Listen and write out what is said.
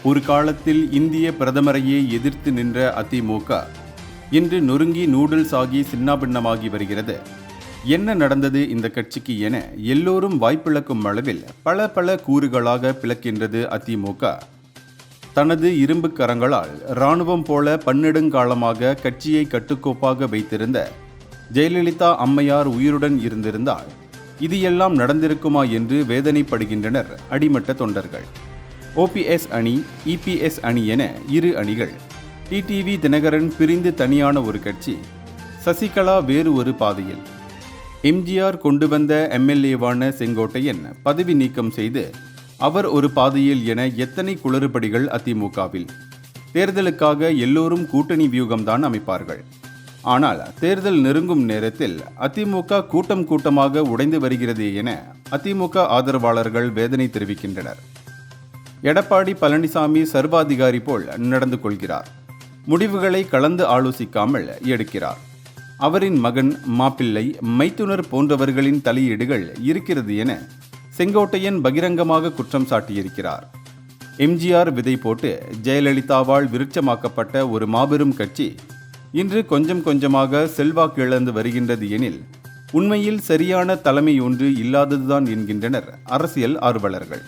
ஒரு காலத்தில் இந்திய பிரதமரையே எதிர்த்து நின்ற அதிமுக இன்று நொறுங்கி நூடுல்ஸ் ஆகி சின்னாபின்னமாகி வருகிறது. என்ன நடந்தது இந்த கட்சிக்கு என எல்லோரும் வாய்ப்பிழக்கும் அளவில் பல கூறுகளாக பிளக்கின்றது அதிமுக. தனது இரும்பு கரங்களால் இராணுவம் போல பன்னெடுங்காலமாக கட்சியை கட்டுக்கோப்பாக வைத்திருந்த ஜெயலலிதா அம்மையார் உயிருடன் இருந்திருந்தால் இது எல்லாம் நடந்திருக்குமா என்று வேதனைப்படுகின்றனர் அடிமட்ட தொண்டர்கள். ஓபிஎஸ் அணி, இபிஎஸ் அணி என இரு அணிகள். டிடிவி தினகரன் பிரிந்து தனியான ஒரு கட்சி, சசிகலா வேறு ஒரு பாதையில். எம்ஜிஆர் கொண்டு வந்த எம்எல்ஏவான செங்கோட்டையன் பதவி நீக்கம் செய்து அவர் ஒரு பாதையில் என எத்தனை குளறுபடிகள் அதிமுகவில். தேர்தலுக்காக எல்லோரும் கூட்டணி வியூகம்தான் அமைப்பார்கள். ஆனால் தேர்தல் நெருங்கும் நேரத்தில் அதிமுக கூட்டமாக உடைந்து வருகிறதே என அதிமுக ஆதரவாளர்கள் வேதனை தெரிவிக்கின்றனர். எடப்பாடி பழனிசாமி சர்வாதிகாரி போல் நடந்து கொள்கிறார். முடிவுகளை கலந்து ஆலோசிக்காமல் எடுக்கிறார். அவரின் மகன், மாப்பிள்ளை, மைத்துனர் போன்றவர்களின் தலையீடுகள் இருக்கிறது என செங்கோட்டையன் பகிரங்கமாக குற்றம் சாட்டியிருக்கிறார். எம்ஜிஆர் விதை போட்டு ஜெயலலிதாவால் விருட்சமாக்கப்பட்ட ஒரு மாபெரும் கட்சி இன்று கொஞ்சமாக செல்வாக்கு இழந்து வருகின்றது எனில் உண்மையில் சரியான தலைமை ஒன்று இல்லாததுதான் என்கின்றனர் அரசியல் ஆர்வலர்கள்.